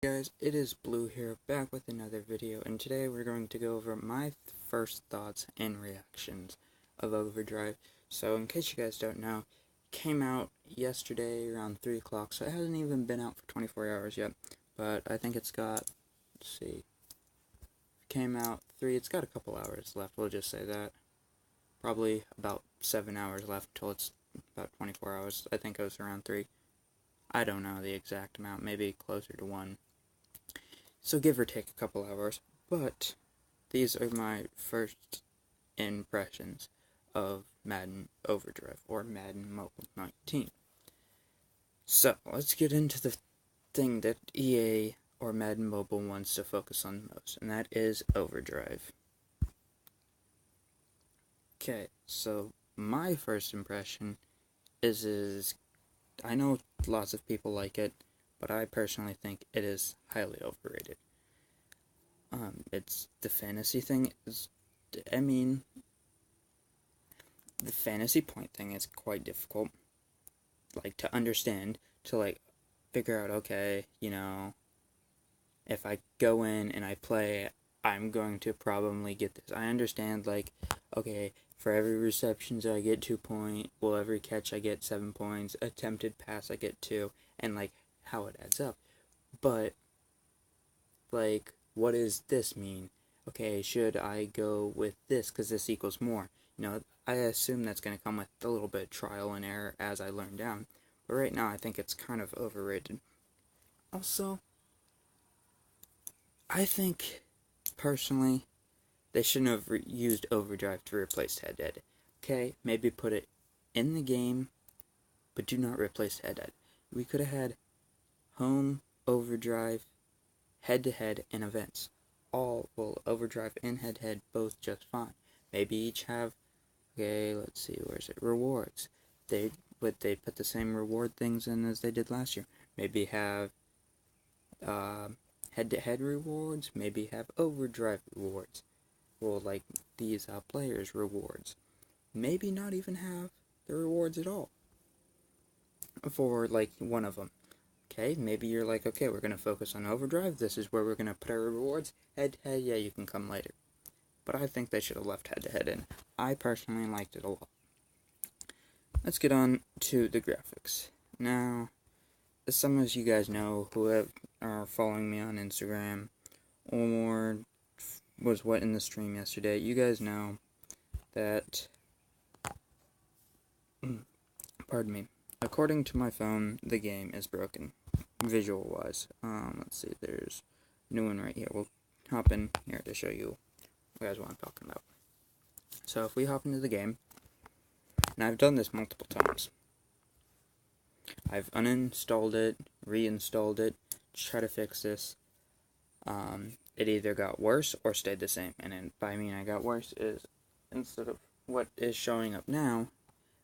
Guys, it is Blue here, back with another video, and today we're going to go over my first thoughts and reactions of Overdrive. So, in case you guys don't know, it came out yesterday around 3 o'clock, so it hasn't even been out for 24 hours yet, but I think it's got, let's see, it came out 3, it's got a couple hours left, we'll just say that. Probably about 7 hours left until it's about 24 hours, I think it was around 3. I don't know the exact amount, maybe closer to 1. So give or take a couple hours, but these are my first impressions of Madden Overdrive, or Madden Mobile 19. So, let's get into the thing that EA or Madden Mobile wants to focus on most, and that is Overdrive. Okay, so my first impression is I know lots of people like it, but I personally think it is highly overrated. It's the fantasy thing is, the fantasy point thing is quite difficult, like, to understand, to, like, figure out, okay, if I go in and I play, I'm going to probably get this. I understand, like, okay, for every receptions I get 2 points, well, every catch I get 7 points, attempted pass I get 2, and, like, how it adds up. But, like, what does this mean? Okay, should I go with this because this equals more? I assume that's going to come with a little bit of trial and error as I learn down. But right now, I think it's kind of overrated. Also, I think, personally, they shouldn't have used Overdrive to replace head-to-head. Okay, maybe put it in the game, but do not replace head-to-head. We could have had home, Overdrive, head-to-head, and events. All, well, Overdrive and head-to-head both just fine. Maybe each have, okay, let's see, where's it? Rewards. They put the same reward things in as they did last year. Maybe have head-to-head rewards. Maybe have Overdrive rewards. Well, like these players' rewards. Maybe not even have the rewards at all for, like, one of them. Okay, maybe you're like, okay, we're going to focus on Overdrive. This is where we're going to put our rewards. Head-to-head, yeah, you can come later. But I think they should have left head-to-head in. I personally liked it a lot. Let's get on to the graphics. Now, as some of you guys know who are following me on Instagram, or was in the stream yesterday, you guys know that, pardon me, according to my phone, the game is broken, visual-wise. Let's see, there's a new one right here. We'll hop in here to show you guys what I'm talking about. So if we hop into the game, and I've done this multiple times. I've uninstalled it, reinstalled it, to try to fix this. It either got worse or stayed the same. And then by mean I got worse is, instead of what is showing up now,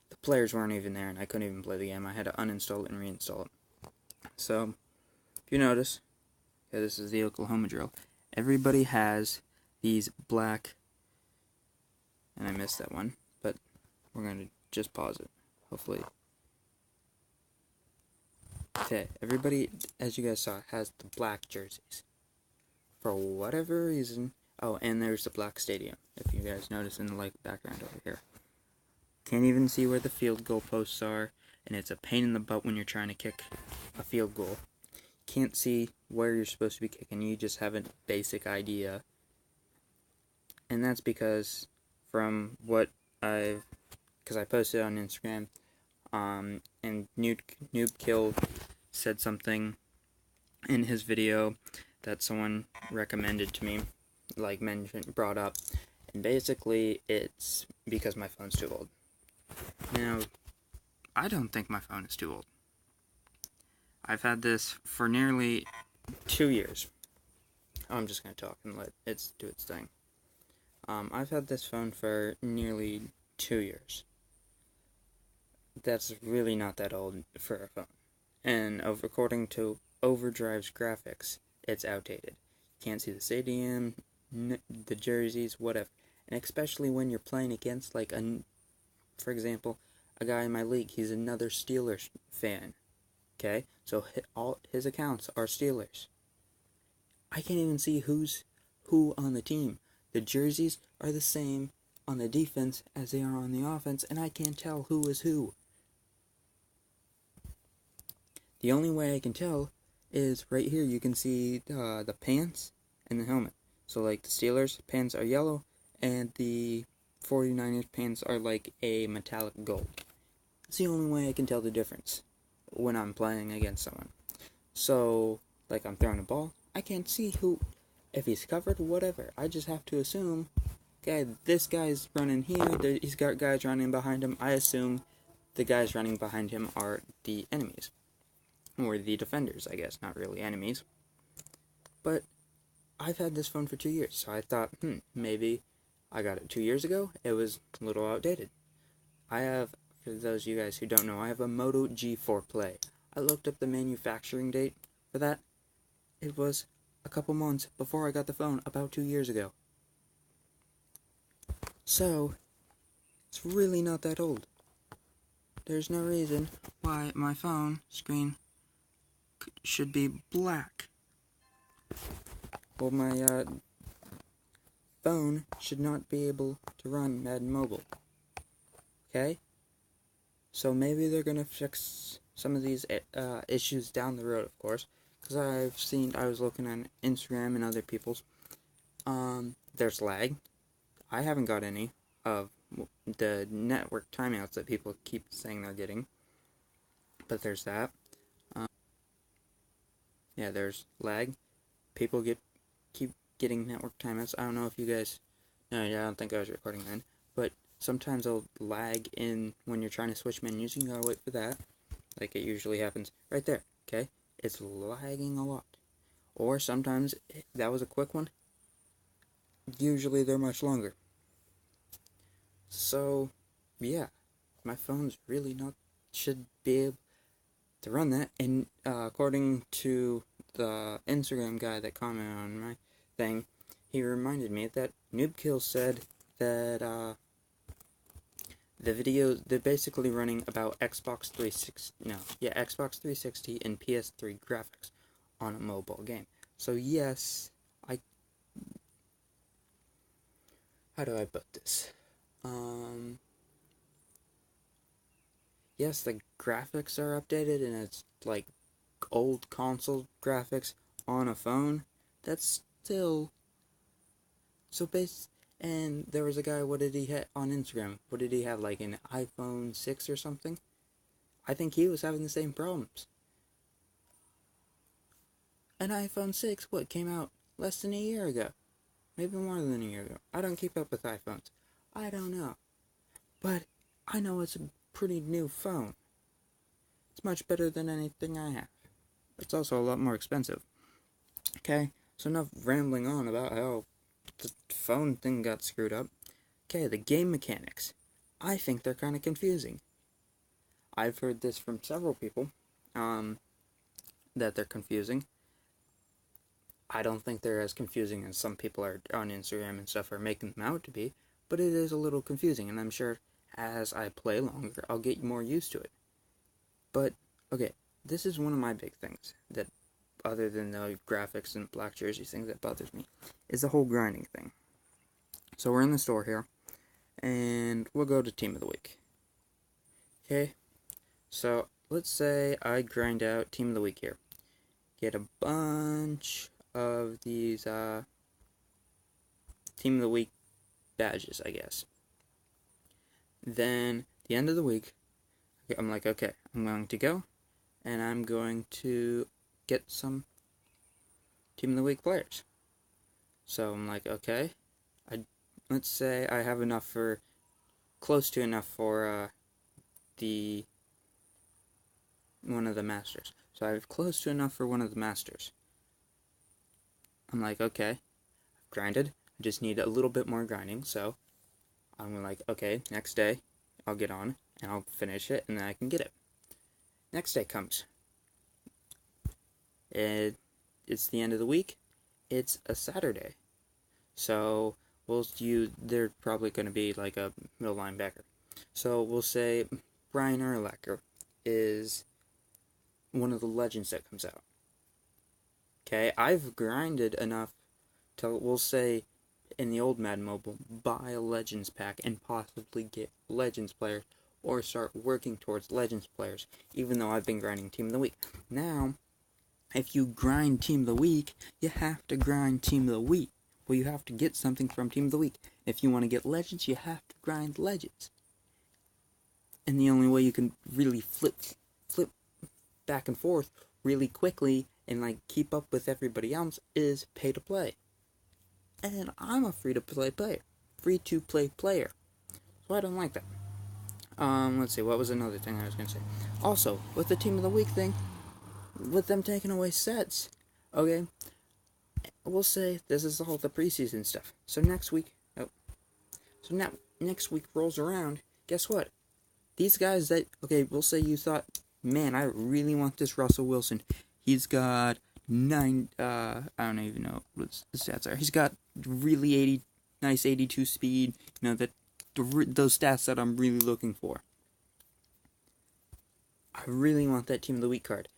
the players weren't even there and I couldn't even play the game. I had to uninstall it and reinstall it. So, if you notice, okay, this is the Oklahoma drill. Everybody has these black, and I missed that one, but we're going to just pause it, hopefully. Okay, everybody, as you guys saw, has the black jerseys. For whatever reason, oh, and there's the black stadium, if you guys notice in the, like, background over here. Can't even see where the field goal posts are, and it's a pain in the butt when you're trying to kick a field goal. Can't see where you're supposed to be kicking, you just have a basic idea. And that's because, from what because I posted on Instagram, and Noob Kill said something in his video that someone recommended to me, like brought up, and basically it's because my phone's too old. Now, I don't think my phone is too old. I've had this for nearly 2 years. I'm just going to talk and let it do its thing. I've had this phone for nearly 2 years. That's really not that old for a phone. And according to Overdrive's graphics, it's outdated. Can't see the stadium, the jerseys, whatever. And especially when you're playing against, like, for example, a guy in my league, he's another Steelers fan. Okay? So all his accounts are Steelers. I can't even see who's who on the team. The jerseys are the same on the defense as they are on the offense, and I can't tell who is who. The only way I can tell is right here. You can see the pants and the helmet. So like the Steelers pants are yellow, and the 49ers pants are like a metallic gold. It's the only way I can tell the difference when I'm playing against someone. So, like I'm throwing a ball, I can't see who, if he's covered, whatever. I just have to assume, okay, this guy's running here, he's got guys running behind him. I assume the guys running behind him are the enemies. Or the defenders, I guess, not really enemies. But I've had this phone for 2 years, so I thought, maybe I got it 2 years ago. It was a little outdated. I have, for those of you guys who don't know, I have a Moto G4 Play. I looked up the manufacturing date for that. It was a couple months before I got the phone, about 2 years ago. So, it's really not that old. There's no reason why my phone screen should be black. Well, my phone should not be able to run Madden Mobile. Okay? So maybe they're gonna fix some of these issues down the road, of course. Because I was looking on Instagram and other people's. There's lag. I haven't got any of the network timeouts that people keep saying they're getting. But there's that. Yeah, there's lag. People keep getting network timeouts. I don't know if you guys... No, I don't think I was recording then. But sometimes it'll lag in when you're trying to switch menus. You gotta wait for that. Like it usually happens right there, okay? It's lagging a lot. Or sometimes, that was a quick one. Usually they're much longer. So, yeah. My phone's really not... should be able to run that. And according to the Instagram guy that commented on my thing, he reminded me that Noobkill said that the videos, they're basically running about Xbox 360 and PS3 graphics on a mobile game. So yes, how do I put this? Yes, the graphics are updated and it's like old console graphics on a phone. That's still so and there was a guy, what did he have on Instagram? What did he have, like an iPhone 6 or something? I think he was having the same problems. An iPhone 6, what, came out less than a year ago? Maybe more than a year ago. I don't keep up with iPhones. I don't know. But I know it's a pretty new phone. It's much better than anything I have. It's also a lot more expensive. Okay, so enough rambling on about how the phone thing got screwed up. Okay, the game mechanics. I think they're kind of confusing. I've heard this from several people, that they're confusing. I don't think they're as confusing as some people are on Instagram and stuff are making them out to be, but it is a little confusing, and I'm sure as I play longer, I'll get more used to it. But, okay, this is one of my big things that, other than the graphics and black jersey things that bothers me, is the whole grinding thing. So we're in the store here, and we'll go to Team of the Week. Okay, so let's say I grind out Team of the Week here. Get a bunch of these Team of the Week badges, I guess. Then, the end of the week, I'm like, okay, I'm going to go, and I'm going to get some Team of the Week players. So I'm like, okay, let's say I have enough for, close to enough for one of the masters. So I have close to enough for one of the masters. I'm like, okay, I've grinded, I just need a little bit more grinding, so I'm like, okay, next day, I'll get on, and I'll finish it, and then I can get it. Next day comes. It's the end of the week. It's a Saturday. So, they're probably going to be like a middle linebacker. So, we'll say Brian Urlacher is one of the legends that comes out. Okay, I've grinded enough to, we'll say, in the old Madden Mobile, buy a Legends pack and possibly get Legends players or start working towards Legends players, even though I've been grinding Team of the Week. Now, if you grind Team of the Week, you have to grind Team of the Week. Well, you have to get something from Team of the Week. If you want to get Legends, you have to grind Legends. And the only way you can really flip back and forth really quickly and like keep up with everybody else is pay to play. And I'm a free-to-play player. So I don't like that. Let's see, what was another thing I was going to say? Also, with the Team of the Week thing, with them taking away sets, okay, we'll say this is all the preseason stuff. So next week, next week rolls around, guess what? These guys that, okay, we'll say you thought, man, I really want this Russell Wilson. He's got I don't even know what the stats are. He's got really nice 82 speed, those stats that I'm really looking for. I really want that Team of the Week card.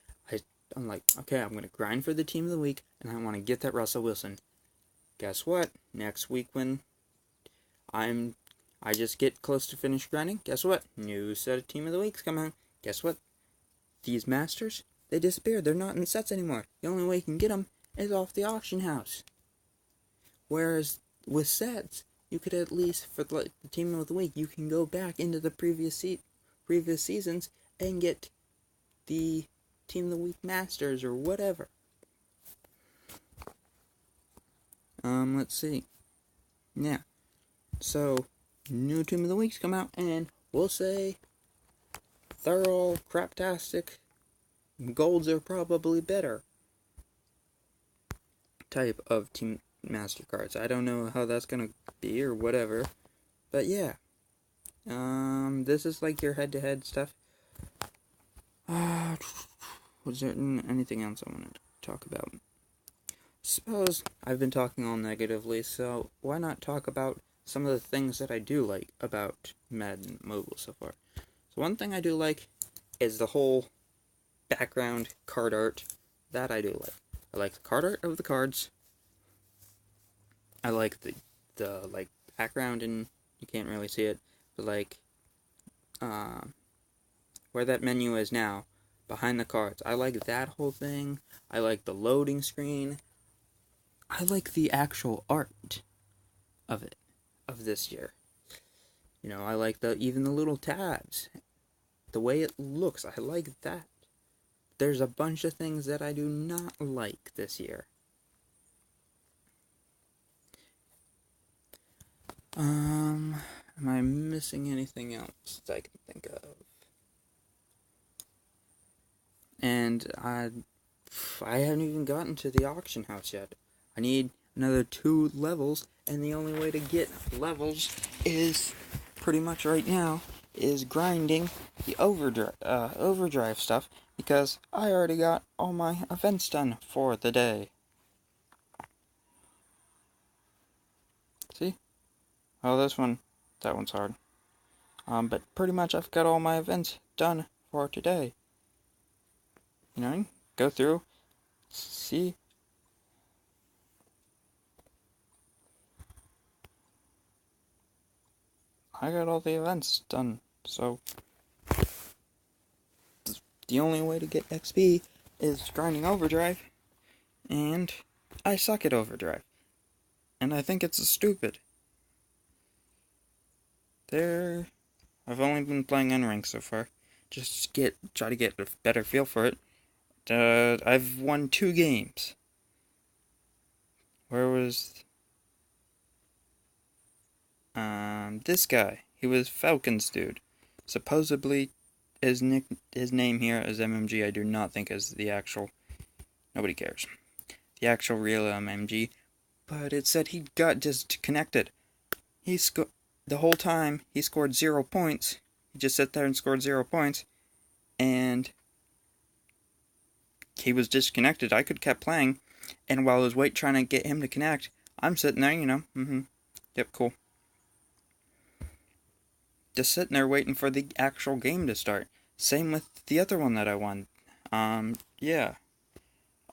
I'm like, okay, I'm going to grind for the Team of the Week, and I want to get that Russell Wilson. Guess what? Next week when I just get close to finish grinding, guess what? New set of Team of the Weeks come out. Guess what? These Masters, they disappeared. They're not in sets anymore. The only way you can get them is off the auction house. Whereas with sets, you could at least, for the Team of the Week, you can go back into the previous seasons and get the Team of the Week Masters or whatever. Let's see. Yeah. So, new Team of the Weeks come out, and we'll say they're all craptastic. Golds are probably better type of Team Master cards. I don't know how that's gonna be or whatever, but yeah. This is like your head-to-head stuff. Was there anything else I wanted to talk about? Suppose I've been talking all negatively, so why not talk about some of the things that I do like about Madden Mobile so far. So one thing I do like is the whole background card art. That I do like. I like the card art of the cards. I like the like background, and you can't really see it, but like where that menu is now, behind the cards. I like that whole thing. I like the loading screen. I like the actual art of it, of this year. I like even the little tabs. The way it looks, I like that. There's a bunch of things that I do not like this year. Am I missing anything else that I can think of? And I haven't even gotten to the auction house yet. I need another 2 levels, and the only way to get levels is pretty much right now is grinding the overdrive stuff, because I already got all my events done for the day. See? Oh, that one's hard. But pretty much I've got all my events done for today. Go through, see. I got all the events done, so the only way to get XP is grinding Overdrive, and I suck at Overdrive, and I think it's stupid. I've only been playing unranked so far, just try to get a better feel for it. I've won 2 games. Where was this guy? He was Falcons dude. Supposedly, his name here is MMG. I do not think is the actual. Nobody cares. The actual real MMG, but it said he got disconnected. The whole time he scored 0 points. He just sat there and scored 0 points, and he was disconnected. I could kept playing, and while I was trying to get him to connect, I'm sitting there, yep, cool. Just sitting there waiting for the actual game to start. Same with the other one that I won. Yeah.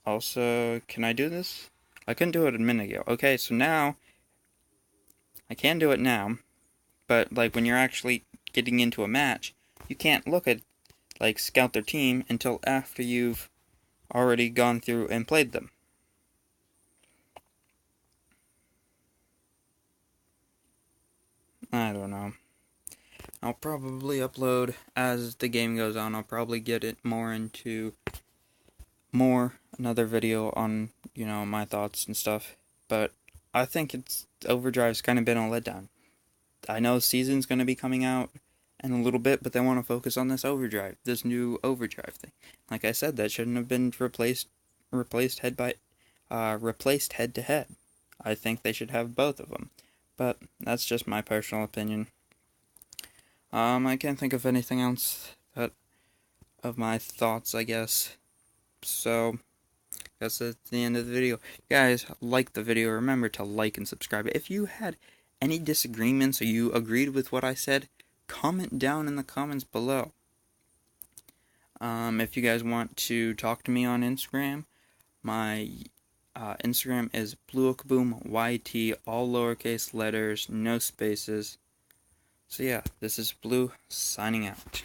Also, can I do this? I couldn't do it a minute ago. Okay, so now, I can do it now, but, like, when you're actually getting into a match, you can't look at, like, scout their team until after you've already gone through and played them. I don't know. I'll probably upload as the game goes on. I'll probably get it more into another video on, my thoughts and stuff. But I think Overdrive's kind of been a letdown. I know season's going to be coming out in a little bit, but they want to focus on this new Overdrive thing. Like I said, that shouldn't have been replaced head to head. I think they should have both of them. But that's just my personal opinion. I can't think of anything else of my thoughts, I guess. So, that's the end of the video. If you guys like the video, remember to like and subscribe. If you had any disagreements or you agreed with what I said, comment down in the comments below. If you guys want to talk to me on Instagram, my Instagram is BlueOkaboomYT, all lowercase letters, no spaces. So yeah, this is Blue, signing out.